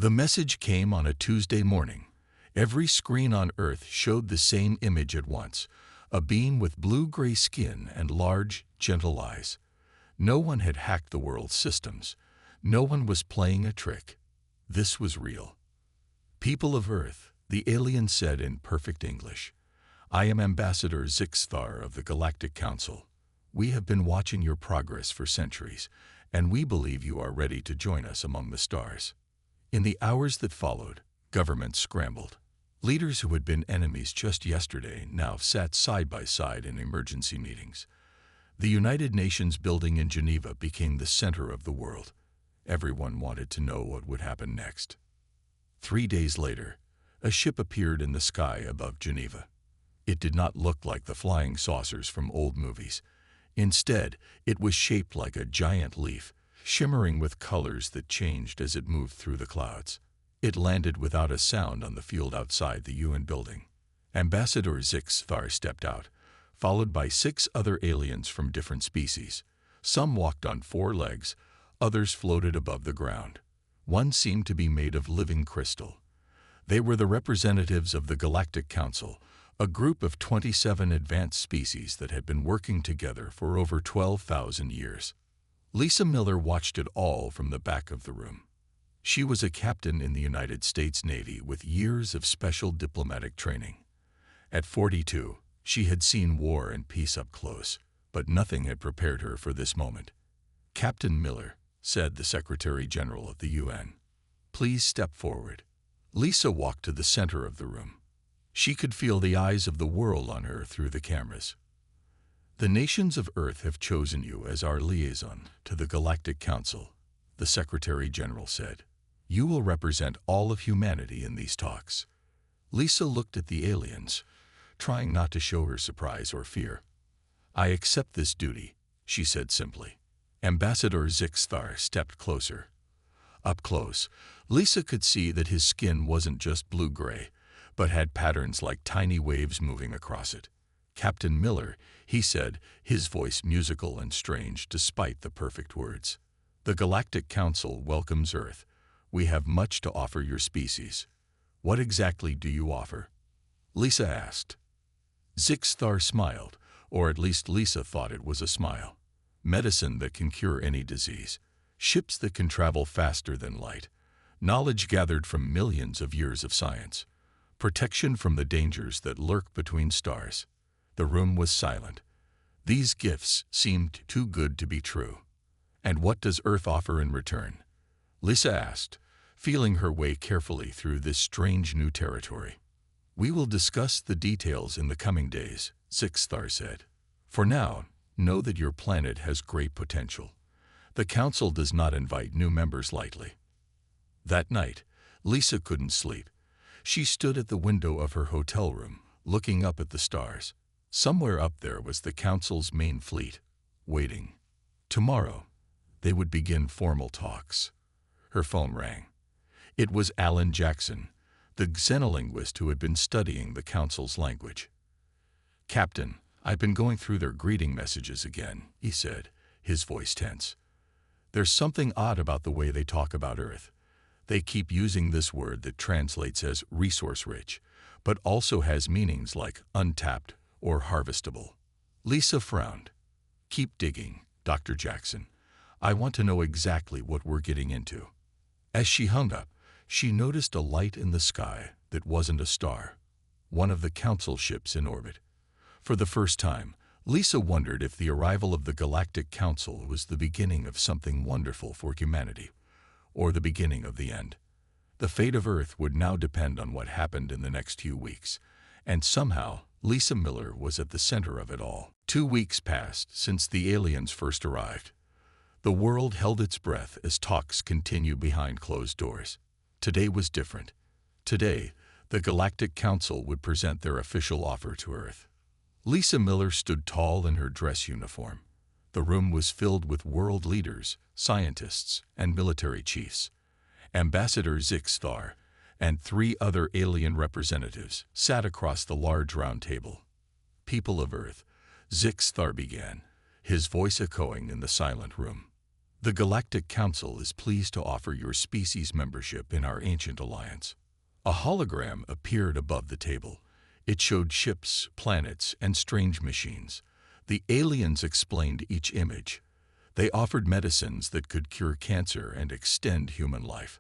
The message came on a Tuesday morning. Every screen on Earth showed the same image at once, a being with blue-gray skin and large, gentle eyes. No one had hacked the world's systems. No one was playing a trick. This was real. "People of Earth," the alien said in perfect English, "I am Ambassador Zixthar of the Galactic Council. We have been watching your progress for centuries, and we believe you are ready to join us among the stars." In the hours that followed, governments scrambled. Leaders who had been enemies just yesterday now sat side by side in emergency meetings. The United Nations building in Geneva became the center of the world. Everyone wanted to know what would happen next. 3 days later, a ship appeared in the sky above Geneva. It did not look like the flying saucers from old movies. Instead, it was shaped like a giant leaf, shimmering with colors that changed as it moved through the clouds. It landed without a sound on the field outside the UN building. Ambassador Zixthar stepped out, followed by 6 other aliens from different species. Some walked on 4 legs, others floated above the ground. One seemed to be made of living crystal. They were the representatives of the Galactic Council, a group of 27 advanced species that had been working together for over 12,000 years. Lisa Miller watched it all from the back of the room. She was a captain in the United States Navy with years of special diplomatic training. At 42, she had seen war and peace up close, but nothing had prepared her for this moment. "Captain Miller," said the Secretary General of the UN, "please step forward." Lisa walked to the center of the room. She could feel the eyes of the world on her through the cameras. "The nations of Earth have chosen you as our liaison to the Galactic Council," the Secretary General said. "You will represent all of humanity in these talks." Lisa looked at the aliens, trying not to show her surprise or fear. "I accept this duty," she said simply. Ambassador Zixthar stepped closer. Up close, Lisa could see that his skin wasn't just blue-gray, but had patterns like tiny waves moving across it. "Captain Miller," he said, his voice musical and strange despite the perfect words. "The Galactic Council welcomes Earth. We have much to offer your species." "What exactly do you offer?" Lisa asked. Zixthar smiled, or at least Lisa thought it was a smile. "Medicine that can cure any disease. Ships that can travel faster than light. Knowledge gathered from millions of years of science. Protection from the dangers that lurk between stars." The room was silent. These gifts seemed too good to be true. "And what does Earth offer in return?" Lisa asked, feeling her way carefully through this strange new territory. "We will discuss the details in the coming days," Zixthar said. "For now, know that your planet has great potential. The Council does not invite new members lightly." That night, Lisa couldn't sleep. She stood at the window of her hotel room, looking up at the stars. Somewhere up there was the Council's main fleet, waiting. Tomorrow, they would begin formal talks. Her phone rang. It was Alan Jackson, the xenolinguist who had been studying the Council's language. "Captain, I've been going through their greeting messages again," he said, his voice tense. "There's something odd about the way they talk about Earth. They keep using this word that translates as resource-rich, but also has meanings like untapped or harvestable." Lisa frowned. "Keep digging, Dr. Jackson. I want to know exactly what we're getting into." As she hung up, she noticed a light in the sky that wasn't a star, one of the Council ships in orbit. For the first time, Lisa wondered if the arrival of the Galactic Council was the beginning of something wonderful for humanity, or the beginning of the end. The fate of Earth would now depend on what happened in the next few weeks, and somehow Lisa Miller was at the center of it all. 2 weeks passed since the aliens first arrived. The world held its breath as talks continued behind closed doors. Today was different. Today, the Galactic Council would present their official offer to Earth. Lisa Miller stood tall in her dress uniform. The room was filled with world leaders, scientists, and military chiefs. Ambassador Zixthar and 3 other alien representatives sat across the large round table. "People of Earth," Zixthar began, his voice echoing in the silent room. The Galactic Council is pleased to offer your species membership in our ancient alliance. A hologram appeared above the table. It showed ships, planets, and strange machines. The aliens explained each image. They offered medicines that could cure cancer and extend human life.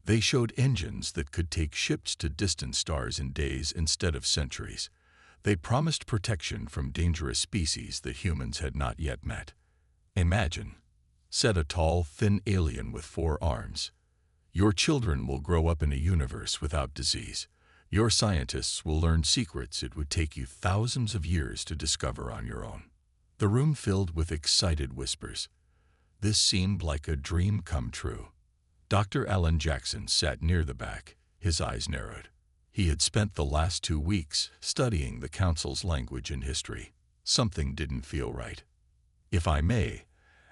They showed engines that could take ships to distant stars in days instead of centuries. They promised protection from dangerous species that humans had not yet met. Imagine, said a tall, thin alien with 4 arms. Your children will grow up in a universe without disease. Your scientists will learn secrets it would take you thousands of years to discover on your own. The room filled with excited whispers. This seemed like a dream come true. Dr. Alan Jackson sat near the back, his eyes narrowed. He had spent the last 2 weeks studying the Council's language and history. Something didn't feel right. If I may,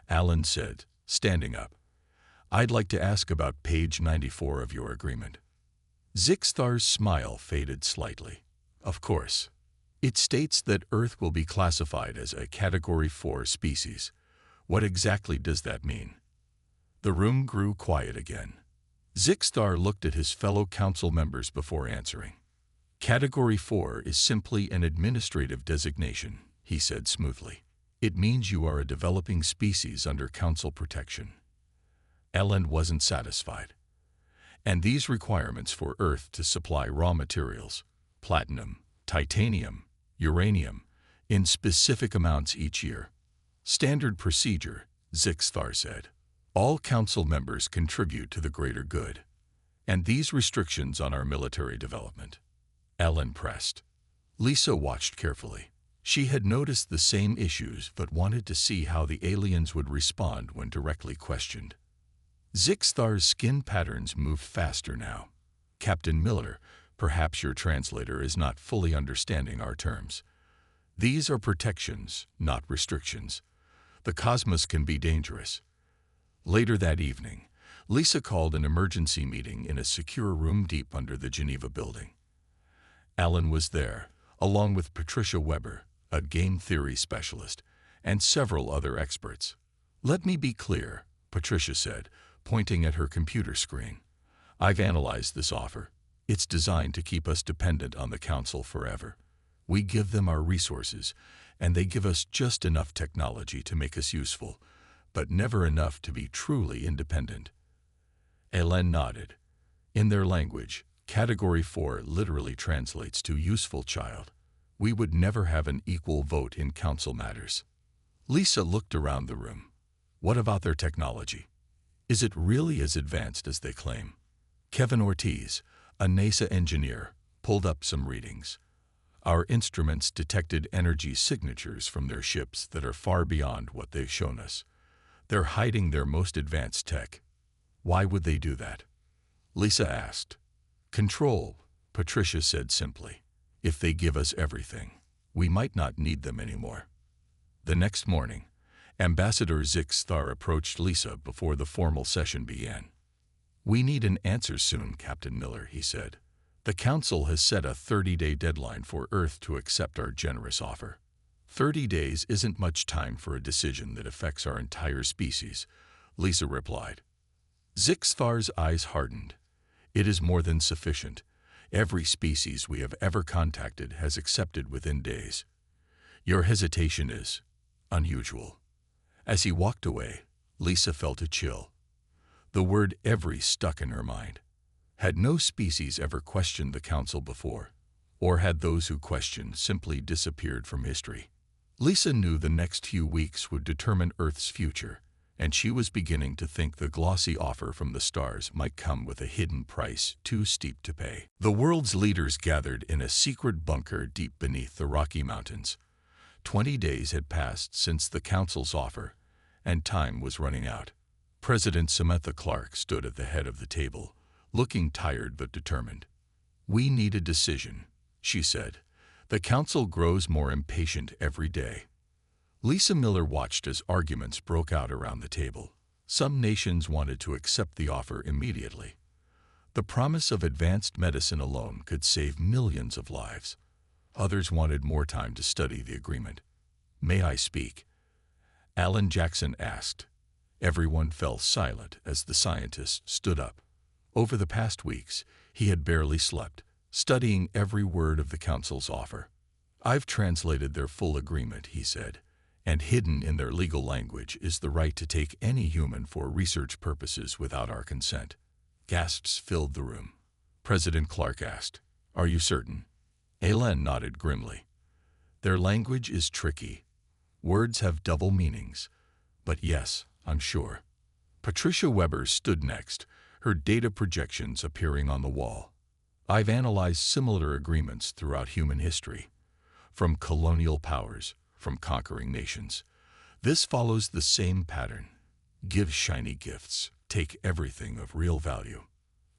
Alan said, standing up, I'd like to ask about page 94 of your agreement. Zixthar's smile faded slightly. Of course. It states that Earth will be classified as a Category 4 species. What exactly does that mean? The room grew quiet again. Zixthar looked at his fellow council members before answering. Category 4 is simply an administrative designation, he said smoothly. It means you are a developing species under council protection. Ellen wasn't satisfied. And these requirements for Earth to supply raw materials, platinum, titanium, uranium, in specific amounts each year. Standard procedure, Zixthar said. All council members contribute to the greater good. And these restrictions on our military development. Ellen pressed. Lisa watched carefully. She had noticed the same issues but wanted to see how the aliens would respond when directly questioned. Zixthar's skin patterns moved faster now. Captain Miller, perhaps your translator is not fully understanding our terms. These are protections, not restrictions. The cosmos can be dangerous. Later that evening, Lisa called an emergency meeting in a secure room deep under the Geneva building. Alan was there, along with Patricia Weber, a game theory specialist, and several other experts. Let me be clear, Patricia said, pointing at her computer screen. I've analyzed this offer. It's designed to keep us dependent on the Council forever. We give them our resources, and they give us just enough technology to make us useful, but never enough to be truly independent. Hélène nodded. In their language, Category 4 literally translates to useful child. We would never have an equal vote in council matters. Lisa looked around the room. What about their technology? Is it really as advanced as they claim? Kevin Ortiz, a NASA engineer, pulled up some readings. Our instruments detected energy signatures from their ships that are far beyond what they've shown us. They're hiding their most advanced tech. Why would they do that? Lisa asked. Control, Patricia said simply. If they give us everything, we might not need them anymore. The next morning, Ambassador Zixthar approached Lisa before the formal session began. We need an answer soon, Captain Miller, he said. The Council has set a 30-day deadline for Earth to accept our generous offer. 30 days isn't much time for a decision that affects our entire species, Lisa replied. Zixthar's eyes hardened. It is more than sufficient. Every species we have ever contacted has accepted within days. Your hesitation is unusual. As he walked away, Lisa felt a chill. The word every stuck in her mind. Had no species ever questioned the Council before? Or had those who questioned simply disappeared from history? Lisa knew the next few weeks would determine Earth's future, and she was beginning to think the glossy offer from the stars might come with a hidden price too steep to pay. The world's leaders gathered in a secret bunker deep beneath the Rocky Mountains. 20 days had passed since the Council's offer, and time was running out. President Samantha Clark stood at the head of the table, looking tired but determined. We need a decision, she said. The Council grows more impatient every day. Lisa Miller watched as arguments broke out around the table. Some nations wanted to accept the offer immediately. The promise of advanced medicine alone could save millions of lives. Others wanted more time to study the agreement. May I speak? Alan Jackson asked. Everyone fell silent as the scientist stood up. Over the past weeks, he had barely slept, studying every word of the Council's offer. "I've translated their full agreement," he said, "and hidden in their legal language is the right to take any human for research purposes without our consent." Gasps filled the room. President Clark asked, "Are you certain?" Alen nodded grimly. "Their language is tricky. Words have double meanings. But yes, I'm sure." Patricia Weber stood next, her data projections appearing on the wall. "I've analyzed similar agreements throughout human history, from colonial powers, from conquering nations. This follows the same pattern. Give shiny gifts, take everything of real value."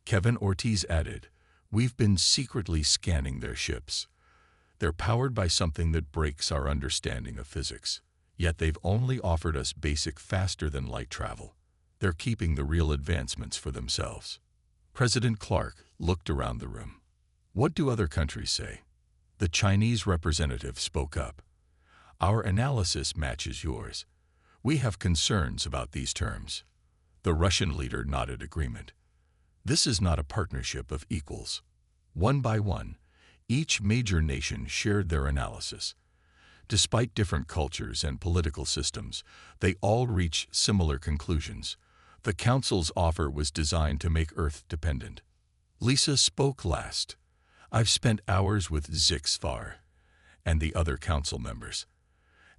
Kevin Ortiz added, "We've been secretly scanning their ships. They're powered by something that breaks our understanding of physics. Yet they've only offered us basic faster-than-light travel. They're keeping the real advancements for themselves." President Clark looked around the room. "What do other countries say?" The Chinese representative spoke up. "Our analysis matches yours. We have concerns about these terms." The Russian leader nodded agreement. "This is not a partnership of equals." One by one, each major nation shared their analysis. Despite different cultures and political systems, they all reached similar conclusions. The Council's offer was designed to make Earth dependent. Lisa spoke last. "I've spent hours with HFY and the other Council members.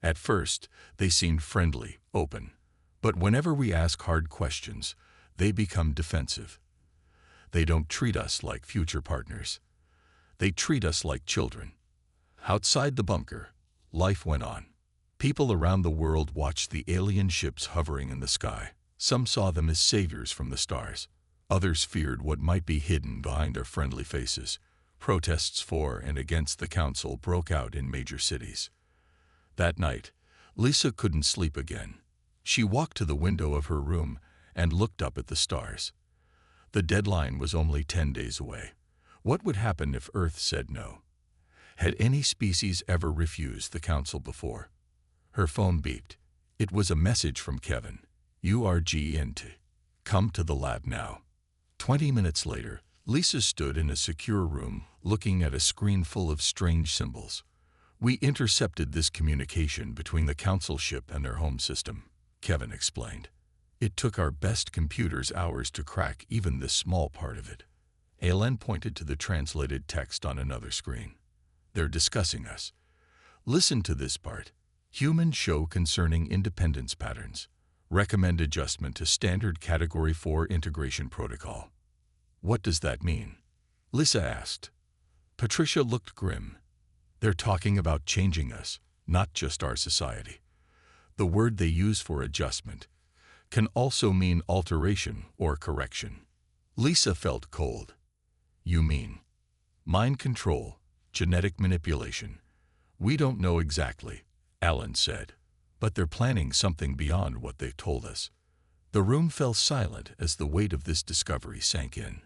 At first, they seemed friendly, open. But whenever we ask hard questions, they become defensive. They don't treat us like future partners. They treat us like children." Outside the bunker, life went on. People around the world watched the alien ships hovering in the sky. Some saw them as saviors from the stars. Others feared what might be hidden behind their friendly faces. Protests for and against the Council broke out in major cities. That night, Lisa couldn't sleep again. She walked to the window of her room and looked up at the stars. The deadline was only 10 days away. What would happen if Earth said no? Had any species ever refused the Council before? Her phone beeped. It was a message from Kevin. "URGNT. Come to the lab now." 20 minutes later, Lisa stood in a secure room looking at a screen full of strange symbols. "We intercepted this communication between the Council ship and their home system," Kevin explained. "It took our best computers hours to crack even this small part of it." Alen pointed to the translated text on another screen. "They're discussing us. Listen to this part. Humans show concerning independence patterns. Recommend adjustment to standard Category 4 integration protocol." "What does that mean?" Lisa asked. Patricia looked grim. "They're talking about changing us, not just our society. The word they use for adjustment can also mean alteration or correction." Lisa felt cold. "You mean mind control, genetic manipulation?" "We don't know exactly," Alan said, "but they're planning something beyond what they've told us." The room fell silent as the weight of this discovery sank in.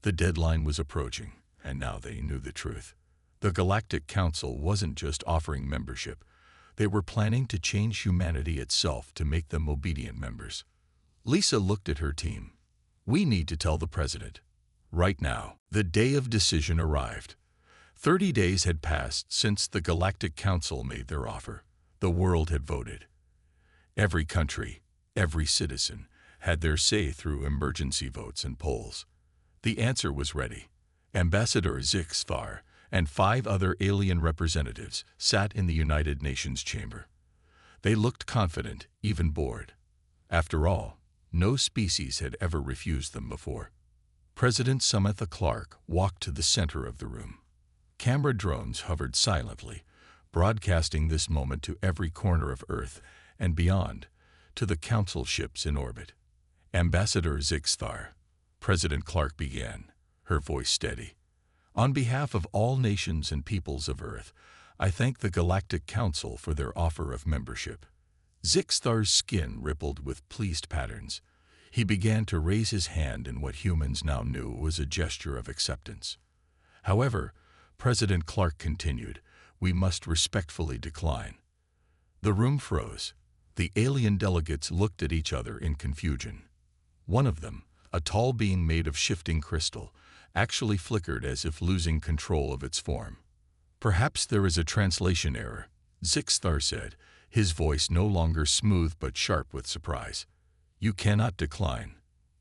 The deadline was approaching, and now they knew the truth. The Galactic Council wasn't just offering membership. They were planning to change humanity itself to make them obedient members. Lisa looked at her team. "We need to tell the President. Right now." The day of decision arrived. 30 days had passed since the Galactic Council made their offer. The world had voted. Every country, every citizen, had their say through emergency votes and polls. The answer was ready. Ambassador HFY and 5 other alien representatives sat in the United Nations chamber. They looked confident, even bored. After all, no species had ever refused them before. President Samantha Clark walked to the center of the room. Camera drones hovered silently, broadcasting this moment to every corner of Earth and beyond, to the Council ships in orbit. "Ambassador HFY," President Clark began, her voice steady. "On behalf of all nations and peoples of Earth, I thank the Galactic Council for their offer of membership." HFY's skin rippled with pleased patterns. He began to raise his hand in what humans now knew was a gesture of acceptance. However, President Clark continued, "We must respectfully decline." The room froze. The alien delegates looked at each other in confusion. One of them, a tall being made of shifting crystal, actually flickered as if losing control of its form. "Perhaps there is a translation error," Zixthar said, his voice no longer smooth but sharp with surprise. "You cannot decline.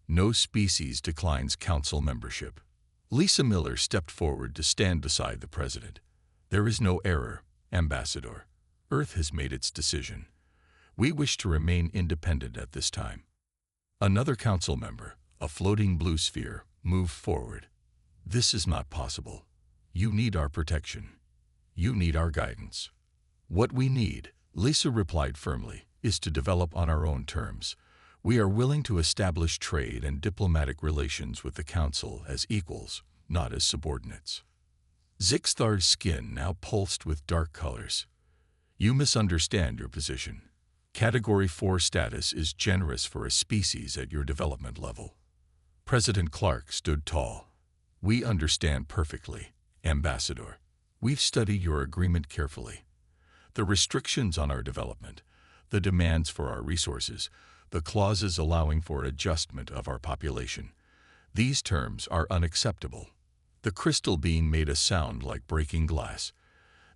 No species declines council membership." Lisa Miller stepped forward to stand beside the president. "There is no error, Ambassador. Earth has made its decision. We wish to remain independent at this time." Another council member, a floating blue sphere, moved forward. "This is not possible. You need our protection. You need our guidance." "What we need," Lisa replied firmly, "is to develop on our own terms. We are willing to establish trade and diplomatic relations with the Council as equals, not as subordinates." Zixthar's skin now pulsed with dark colors. "You misunderstand your position. Category 4 status is generous for a species at your development level." President Clark stood tall. "We understand perfectly, Ambassador. We've studied your agreement carefully. The restrictions on our development, the demands for our resources, the clauses allowing for adjustment of our population. These terms are unacceptable." The crystal being made a sound like breaking glass.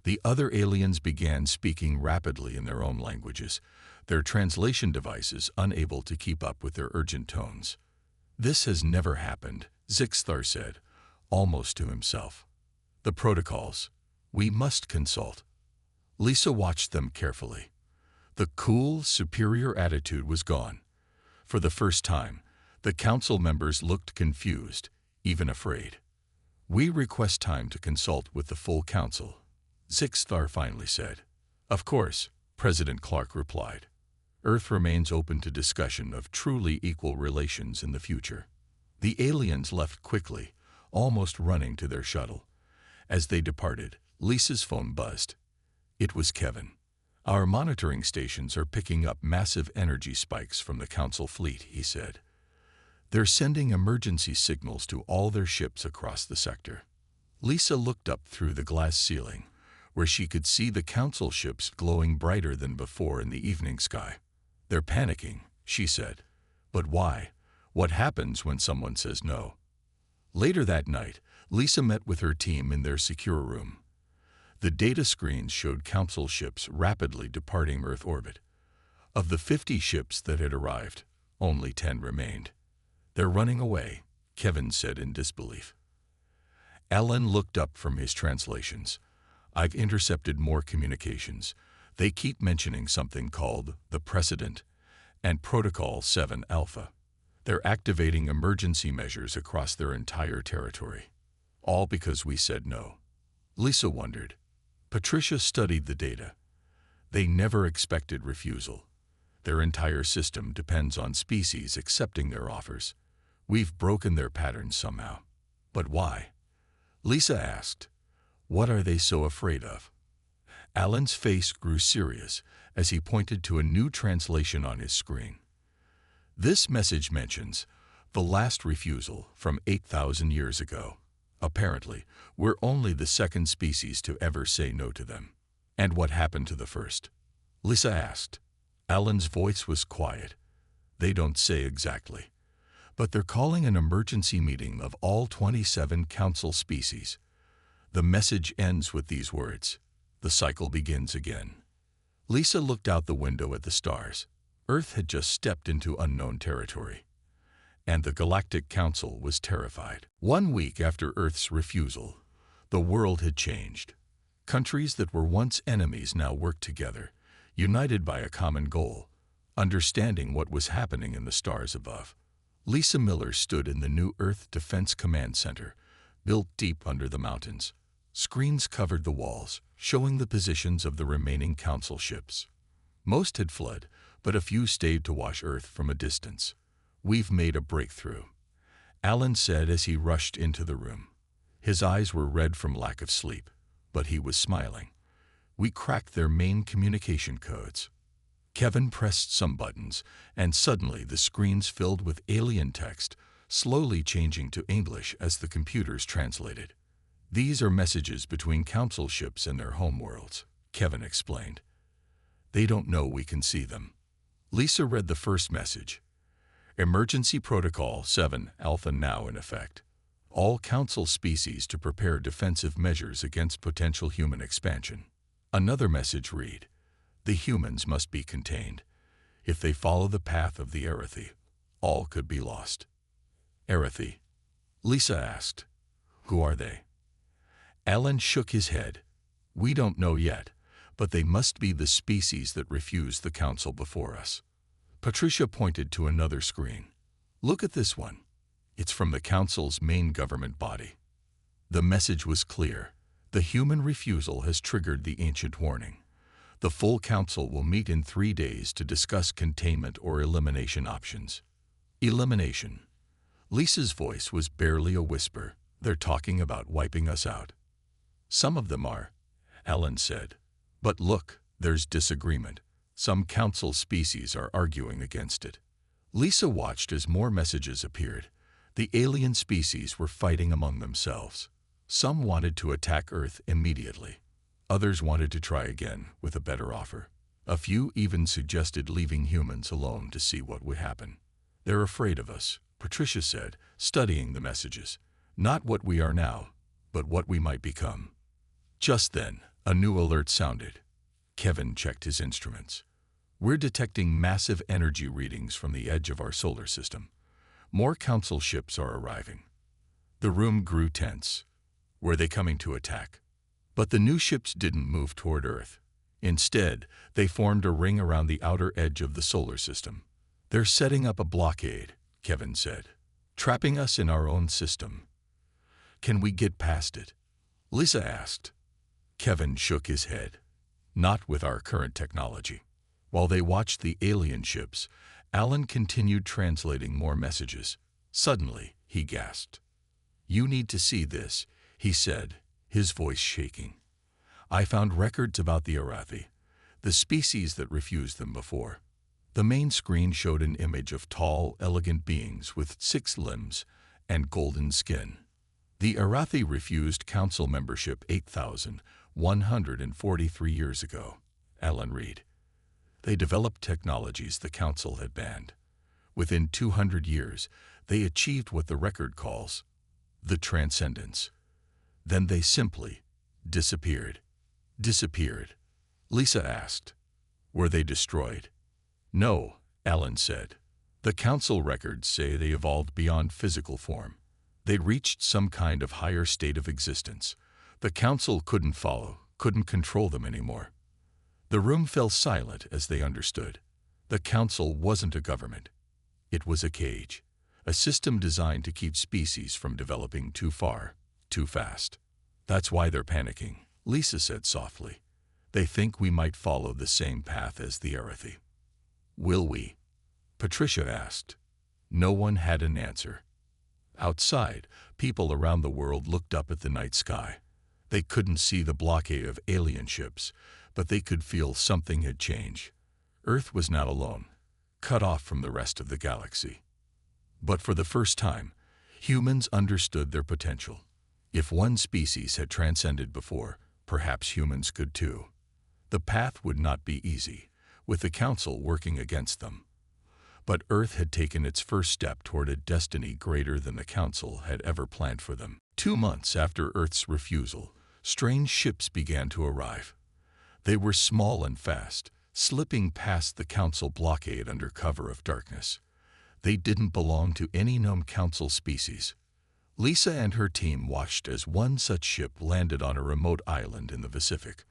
The other aliens began speaking rapidly in their own languages, their translation devices unable to keep up with their urgent tones. "This has never happened," Zixthar said, almost to himself. "The protocols. We must consult." Lisa watched them carefully. The cool, superior attitude was gone. For the first time, the council members looked confused, even afraid. "We request time to consult with the full council," Zixthar finally said. "Of course," President Clark replied. "Earth remains open to discussion of truly equal relations in the future." The aliens left quickly, almost running to their shuttle. As they departed, Lisa's phone buzzed. It was Kevin. "Our monitoring stations are picking up massive energy spikes from the Council fleet," he said. "They're sending emergency signals to all their ships across the sector." Lisa looked up through the glass ceiling, where she could see the Council ships glowing brighter than before in the evening sky. "They're panicking," she said. "But why? What happens when someone says no?" Later that night, Lisa met with her team in their secure room. The data screens showed Council ships rapidly departing Earth orbit. Of the 50 ships that had arrived, only 10 remained. "They're running away," Kevin said in disbelief. Alan looked up from his translations. "I've intercepted more communications. They keep mentioning something called the Precedent and Protocol 7 Alpha. They're activating emergency measures across their entire territory. All because we said no." Lisa wondered. Patricia studied the data. They never expected refusal. Their entire system depends on species accepting their offers. We've broken their patterns somehow. But why? Lisa asked. What are they so afraid of? Alan's face grew serious as he pointed to a new translation on his screen. This message mentions the last refusal from 8,000 years ago. Apparently, we're only the second species to ever say no to them. And what happened to the first? Lisa asked. Alan's voice was quiet. They don't say exactly. But they're calling an emergency meeting of all 27 council species. The message ends with these words. The cycle begins again. Lisa looked out the window at the stars. Earth had just stepped into unknown territory. And the Galactic Council was terrified. 1 week after Earth's refusal, the world had changed. Countries that were once enemies now worked together, united by a common goal, understanding what was happening in the stars above. Lisa Miller stood in the new Earth Defense Command Center, built deep under the mountains. Screens covered the walls, showing the positions of the remaining council ships. Most had fled, but a few stayed to watch Earth from a distance. We've made a breakthrough, Alan said as he rushed into the room. His eyes were red from lack of sleep, but he was smiling. We cracked their main communication codes. Kevin pressed some buttons, and suddenly the screens filled with alien text, slowly changing to English as the computers translated. These are messages between council ships and their homeworlds, Kevin explained. They don't know we can see them. Lisa read the first message. Emergency Protocol 7 Alpha now in effect. All Council species to prepare defensive measures against potential human expansion. Another message read, the humans must be contained. If they follow the path of the Arathi, all could be lost. Arathi? Lisa asked. Who are they? Alan shook his head. We don't know yet, but they must be the species that refused the Council before us. Patricia pointed to another screen. Look at this one. It's from the Council's main government body. The message was clear. The human refusal has triggered the ancient warning. The full Council will meet in 3 days to discuss containment or elimination options. Elimination. Lisa's voice was barely a whisper. They're talking about wiping us out. Some of them are, Alan said. But look, there's disagreement. Some Council species are arguing against it. Lisa watched as more messages appeared. The alien species were fighting among themselves. Some wanted to attack Earth immediately. Others wanted to try again with a better offer. A few even suggested leaving humans alone to see what would happen. They're afraid of us, Patricia said, studying the messages. Not what we are now, but what we might become. Just then, a new alert sounded. Kevin checked his instruments. We're detecting massive energy readings from the edge of our solar system. More Council ships are arriving. The room grew tense. Were they coming to attack? But the new ships didn't move toward Earth. Instead, they formed a ring around the outer edge of the solar system. They're setting up a blockade, Kevin said, trapping us in our own system. Can we get past it? Lisa asked. Kevin shook his head. Not with our current technology. While they watched the alien ships, Alan continued translating more messages. Suddenly, he gasped. You need to see this, he said, his voice shaking. I found records about the Arathi, the species that refused them before. The main screen showed an image of tall, elegant beings with 6 limbs and golden skin. The Arathi refused Council membership 8,143 years ago, Alan read. They developed technologies the Council had banned. Within 200 years, they achieved what the record calls the transcendence. Then they simply disappeared. Disappeared? Lisa asked. Were they destroyed? No, Alan said. The Council records say they evolved beyond physical form. They'd reached some kind of higher state of existence. The Council couldn't follow, couldn't control them anymore. The room fell silent as they understood. The Council wasn't a government. It was a cage, a system designed to keep species from developing too far, too fast. That's why they're panicking, Lisa said softly. They think we might follow the same path as the Arathi. Will we? Patricia asked. No one had an answer. Outside, people around the world looked up at the night sky. They couldn't see the blockade of alien ships, but they could feel something had changed. Earth was not alone, cut off from the rest of the galaxy. But for the first time, humans understood their potential. If one species had transcended before, perhaps humans could too. The path would not be easy, with the Council working against them. But Earth had taken its first step toward a destiny greater than the Council had ever planned for them. 2 months after Earth's refusal, strange ships began to arrive. They were small and fast, slipping past the Council blockade under cover of darkness. They didn't belong to any known Council species. Lisa and her team watched as one such ship landed on a remote island in the Pacific.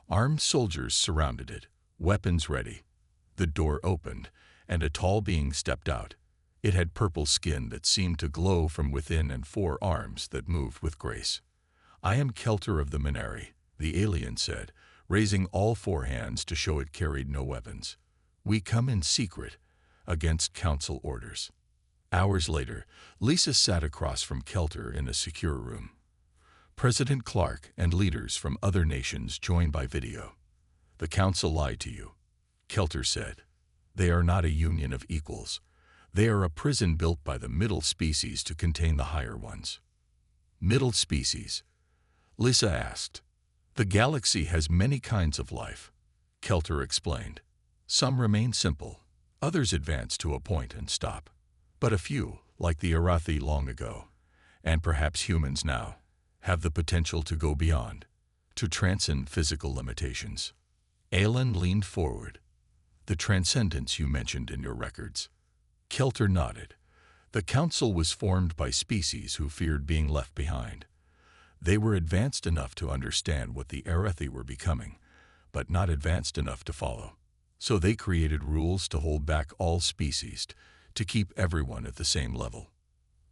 Armed soldiers surrounded it, weapons ready. The door opened, and a tall being stepped out. It had purple skin that seemed to glow from within and 4 arms that moved with grace. I am Kelter of the Minari, the alien said, raising all 4 hands to show it carried no weapons. We come in secret, against Council orders. Hours later, Lisa sat across from Kelter in a secure room. President Clark and leaders from other nations joined by video. The Council lied to you, Kelter said. They are not a union of equals. They are a prison built by the middle species to contain the higher ones. Middle species? Lisa asked. The galaxy has many kinds of life, Kelter explained. Some remain simple, others advance to a point and stop. But a few, like the Arathi long ago, and perhaps humans now, have the potential to go beyond, to transcend physical limitations. Alan leaned forward. The transcendence you mentioned in your records. Kelter nodded. The council was formed by species who feared being left behind. They were advanced enough to understand what the Arathi were becoming, but not advanced enough to follow. So they created rules to hold back all species, to keep everyone at the same level.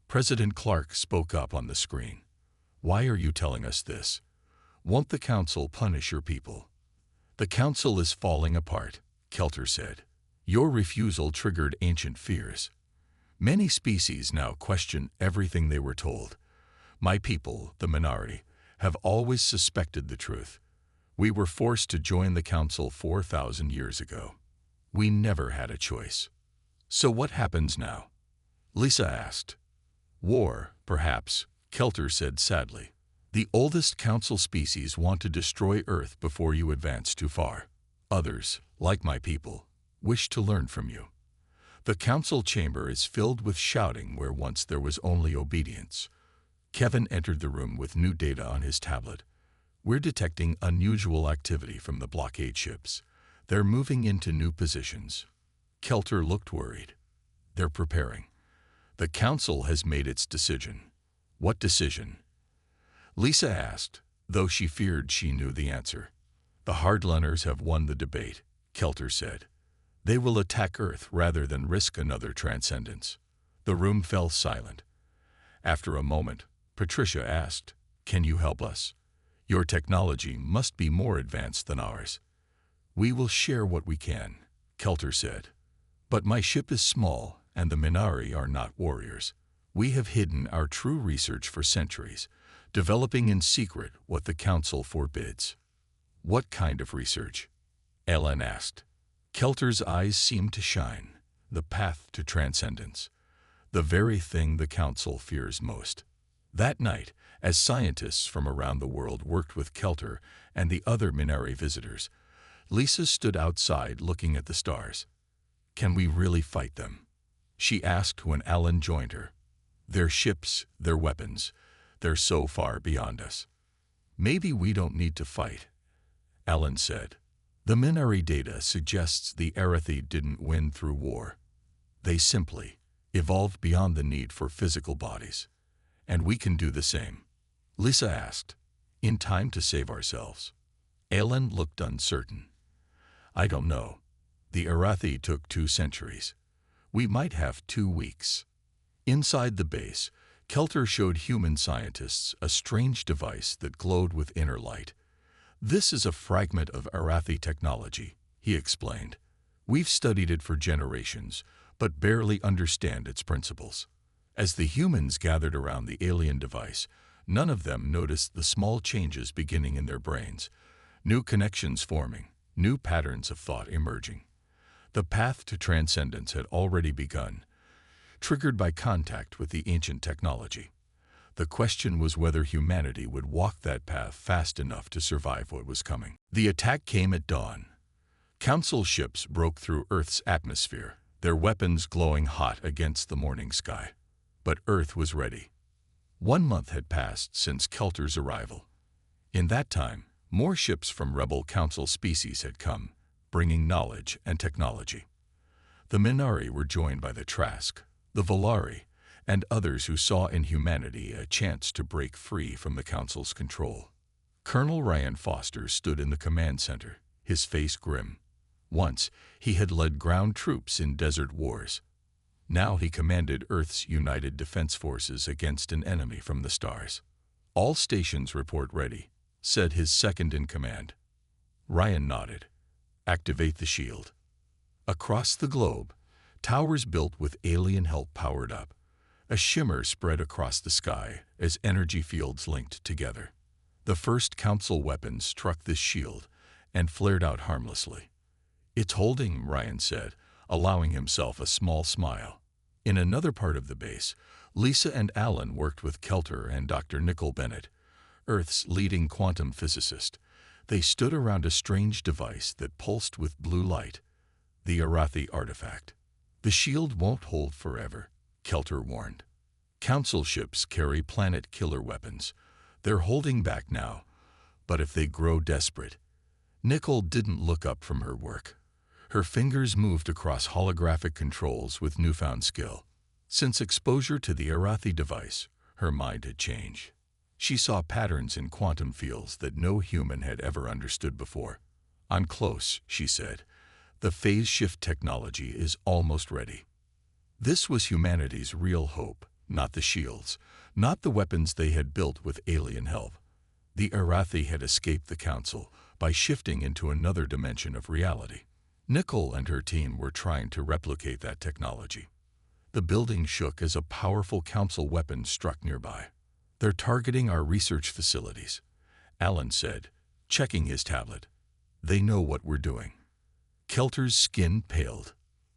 President Clark spoke up on the screen. Why are you telling us this? Won't the council punish your people? The council is falling apart, Kelter said. Your refusal triggered ancient fears. Many species now question everything they were told. My people, the minority, have always suspected the truth. We were forced to join the council 4,000 years ago. We never had a choice. So what happens now? Lisa asked. War, perhaps, Kelter said sadly. The oldest council species want to destroy Earth before you advance too far. Others, like my people, wish to learn from you. The council chamber is filled with shouting where once there was only obedience. Kevin entered the room with new data on his tablet. We're detecting unusual activity from the blockade ships. They're moving into new positions. Kelter looked worried. They're preparing. The council has made its decision. What decision? Lisa asked, though she feared she knew the answer. The hardliners have won the debate, Kelter said. They will attack Earth rather than risk another transcendence. The room fell silent. After a moment, Patricia asked, Can you help us? Your technology must be more advanced than ours. We will share what we can, Kelter said. But my ship is small, and the Minari are not warriors. We have hidden our true research for centuries, developing in secret what the council forbids. What kind of research? Ellen asked. Kelter's eyes seemed to shine. The path to transcendence. The very thing the council fears most. That night, as scientists from around the world worked with Kelter and the other Minari visitors, Lisa stood outside looking at the stars. Can we really fight them? She asked when Alan joined her. Their ships, their weapons, they're so far beyond us. Maybe we don't need to fight, Alan said. The Minari data suggests the Arathi didn't win through war. They simply evolved beyond the need for physical bodies. And we can do the same. Lisa asked, in time to save ourselves. Alan looked uncertain. I don't know. The Arathi took 2 centuries. We might have 2 weeks. Inside the base, Kelter showed human scientists a strange device that glowed with inner light. This is a fragment of Arathi technology, he explained. We've studied it for generations, but barely understand its principles. As the humans gathered around the alien device, none of them noticed the small changes beginning in their brains, new connections forming, new patterns of thought emerging. The path to transcendence had already begun, triggered by contact with the ancient technology. The question was whether humanity would walk that path fast enough to survive what was coming. The attack came at dawn. Council ships broke through Earth's atmosphere, their weapons glowing hot against the morning sky. But Earth was ready. 1 month had passed since Kelter's arrival. In that time, more ships from rebel council species had come, bringing knowledge and technology. The Minari were joined by the Trask, the Volari, and others who saw in humanity a chance to break free from the council's control. Colonel Ryan Foster stood in the command center, his face grim. Once, he had led ground troops in desert wars. Now he commanded Earth's united defense forces against an enemy from the stars. All stations report ready, said his second-in-command. Ryan nodded. Activate the shield. Across the globe, towers built with alien help powered up. A shimmer spread across the sky as energy fields linked together. The first council weapon struck this shield and flared out harmlessly. It's holding, Ryan said, allowing himself a small smile. In another part of the base, Lisa and Alan worked with Kelter and Dr. Nicole Bennett, Earth's leading quantum physicist. They stood around a strange device that pulsed with blue light. The Arathi artifact. The shield won't hold forever, Kelter warned. Council ships carry planet-killer weapons. They're holding back now, but if they grow desperate... Nicole didn't look up from her work. Her fingers moved across holographic controls with newfound skill. Since exposure to the Arathi device, her mind had changed. She saw patterns in quantum fields that no human had ever understood before. "I'm close," she said. "The phase shift technology is almost ready." This was humanity's real hope, not the shields, not the weapons they had built with alien help. The Arathi had escaped the Council by shifting into another dimension of reality. Nicole and her team were trying to replicate that technology. The building shook as a powerful Council weapon struck nearby. "They're targeting our research facilities," Alan said, checking his tablet. "They know what we're doing." Kelter's skin paled.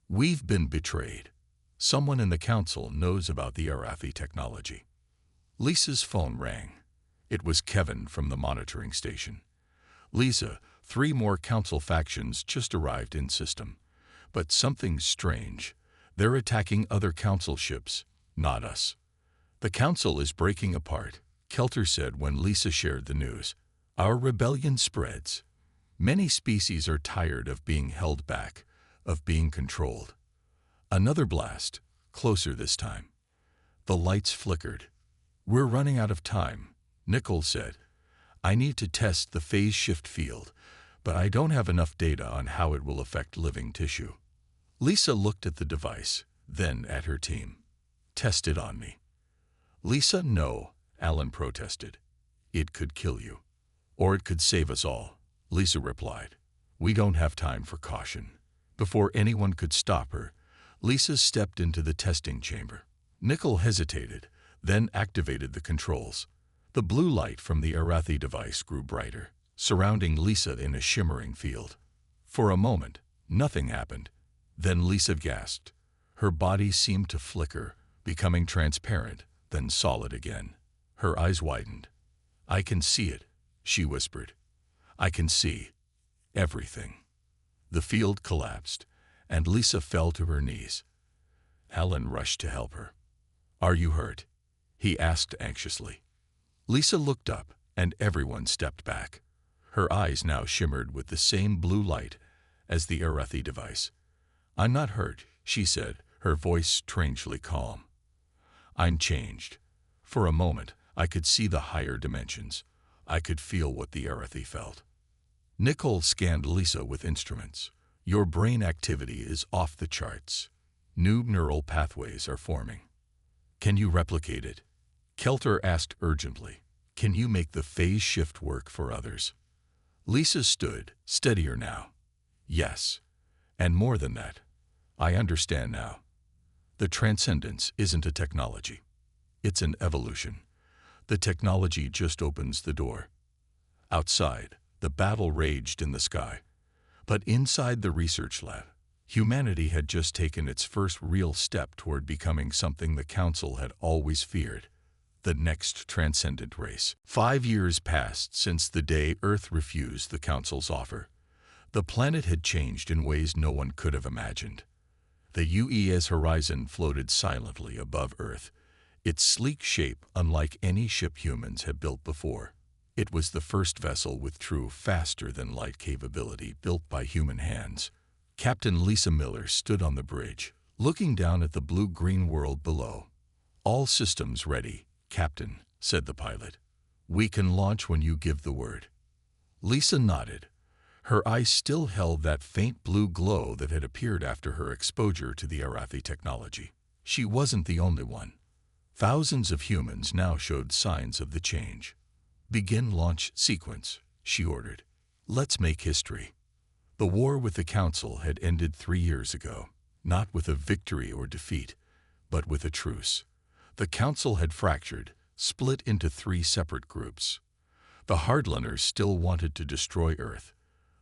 "We've been betrayed. Someone in the Council knows about the Arathi technology." Lisa's phone rang. It was Kevin from the monitoring station. "Lisa, 3 more Council factions just arrived in system. But something's strange. They're attacking other Council ships, not us." "The Council is breaking apart," Kelter said when Lisa shared the news. "Our rebellion spreads. Many species are tired of being held back, of being controlled." Another blast, closer this time. The lights flickered. "We're running out of time," Nicole said. "I need to test the phase shift field, but I don't have enough data on how it will affect living tissue." Lisa looked at the device, then at her team. "Test it on me." "Lisa, no," Alan protested. "It could kill you. Or it could save us all," Lisa replied. "We don't have time for caution." Before anyone could stop her, Lisa stepped into the testing chamber. Nicole hesitated, then activated the controls. The blue light from the Arathi device grew brighter, surrounding Lisa in a shimmering field. For a moment, nothing happened. Then Lisa gasped. Her body seemed to flicker, becoming transparent, then solid again. Her eyes widened. "I can see it," she whispered. "I can see everything." The field collapsed, and Lisa fell to her knees. Alan rushed to help her. "Are you hurt?" he asked anxiously. Lisa looked up, and everyone stepped back. Her eyes now shimmered with the same blue light as the Arathi device. "I'm not hurt," she said, her voice strangely calm. "I'm changed. For a moment, I could see the higher dimensions. I could feel what the Arathi felt." Nicole scanned Lisa with instruments. "Your brain activity is off the charts. New neural pathways are forming." "Can you replicate it?" Kelter asked urgently. "Can you make the phase shift work for others?" Lisa stood, steadier now. "Yes. And more than that. I understand now. The transcendence isn't a technology. It's an evolution. The technology just opens the door." Outside, the battle raged in the sky. But inside the research lab, humanity had just taken its first real step toward becoming something the Council had always feared: the next transcendent race. 5 years passed since the day Earth refused the Council's offer. The planet had changed in ways no one could have imagined. The UES horizon floated silently above Earth, its sleek shape unlike any ship humans had built before. It was the first vessel with true faster-than-light capability built by human hands. Captain Lisa Miller stood on the bridge, looking down at the blue-green world below. "All systems ready, Captain," said the pilot. "We can launch when you give the word." Lisa nodded. Her eyes still held that faint blue glow that had appeared after her exposure to the Arathi technology. She wasn't the only one. Thousands of humans now showed signs of the change. "Begin launch sequence," she ordered. "Let's make history." The war with the Council had ended 3 years ago, not with a victory or defeat, but with a truce. The Council had fractured, split into 3 separate groups. The hardliners still wanted to destroy Earth.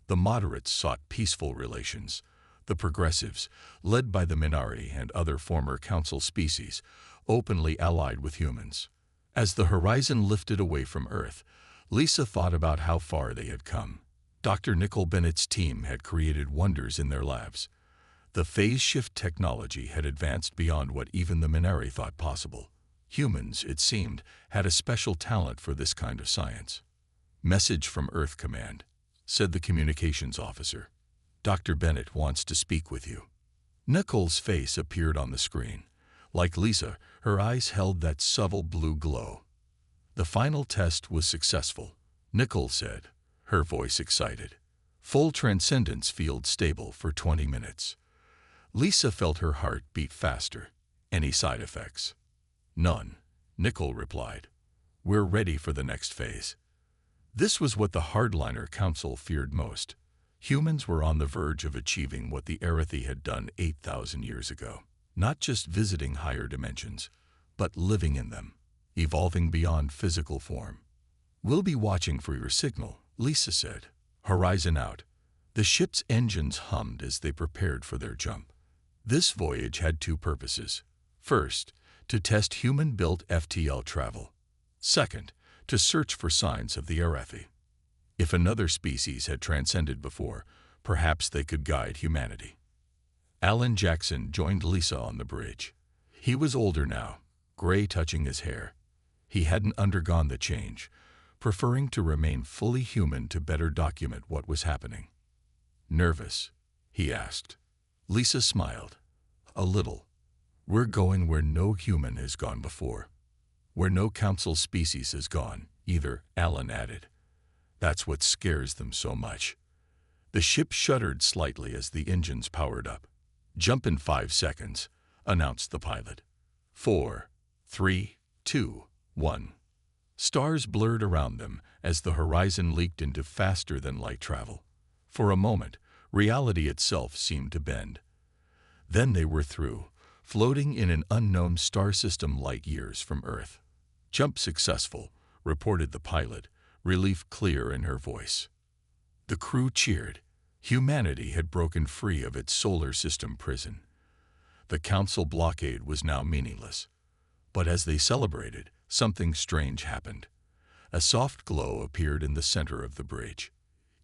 The moderates sought peaceful relations. The progressives, led by the Minari and other former Council species, openly allied with humans. As the horizon lifted away from Earth, Lisa thought about how far they had come. Dr. Nicole Bennett's team had created wonders in their labs. The phase shift technology had advanced beyond what even the Minari thought possible. Humans, it seemed, had a special talent for this kind of science. "Message from Earth Command," said the communications officer. "Dr. Bennett wants to speak with you." Nicole's face appeared on the screen. Like Lisa, her eyes held that subtle blue glow. "The final test was successful," Nicole said, her voice excited. "Full transcendence field stable for 20 minutes. Lisa felt her heart beat faster. "Any side effects?" "None," Nicole replied. "We're ready for the next phase." This was what the Hardliner Council feared most. Humans were on the verge of achieving what the Arathi had done 8,000 years ago. Not just visiting higher dimensions, but living in them, evolving beyond physical form. "We'll be watching for your signal," Lisa said. Horizon out. The ship's engines hummed as they prepared for their jump. This voyage had two purposes. First, to test human-built FTL travel. Second, to search for signs of the Arathi. If another species had transcended before, perhaps they could guide humanity. Alan Jackson joined Lisa on the bridge. He was older now, gray touching his hair. He hadn't undergone the change, preferring to remain fully human to better document what was happening. "Nervous?" he asked. Lisa smiled. "A little. We're going where no human has gone before. Where no council species has gone, either," Alan added. "That's what scares them so much." The ship shuddered slightly as the engines powered up. "Jump in 5 seconds," announced the pilot. 4, 3, 2, 1. Stars blurred around them as the horizon leaked into faster-than-light travel. For a moment, reality itself seemed to bend. Then they were through, floating in an unknown star system light years from Earth. "Jump successful," reported the pilot, relief clear in her voice. The crew cheered. Humanity had broken free of its solar system prison. The council blockade was now meaningless. But as they celebrated, something strange happened. A soft glow appeared in the center of the bridge.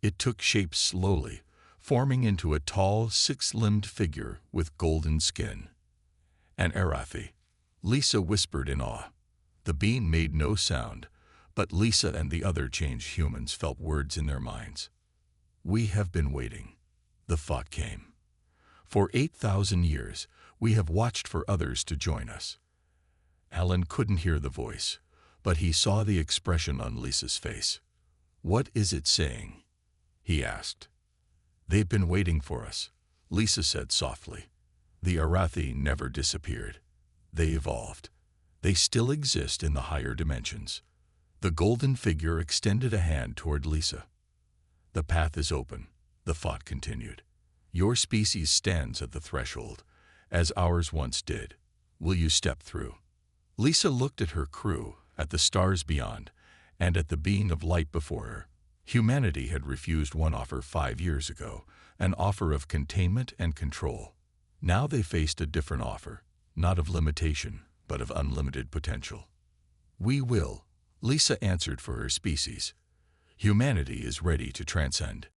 It took shape slowly, forming into a tall, 6-limbed figure with golden skin. "An Arathi," Lisa whispered in awe. The being made no sound, but Lisa and the other changed humans felt words in their minds. "We have been waiting." The thought came. "For 8,000 years, we have watched for others to join us." Alan couldn't hear the voice, but he saw the expression on Lisa's face. "What is it saying?" he asked. "They've been waiting for us," Lisa said softly. "The Arathi never disappeared. They evolved. They still exist in the higher dimensions." The golden figure extended a hand toward Lisa. "The path is open," the thought continued. "Your species stands at the threshold, as ours once did. Will you step through?" Lisa looked at her crew, at the stars beyond, and at the being of light before her. Humanity had refused one offer 5 years ago, an offer of containment and control. Now they faced a different offer, not of limitation, but of unlimited potential. "We will," Lisa answered for her species. "Humanity is ready to transcend."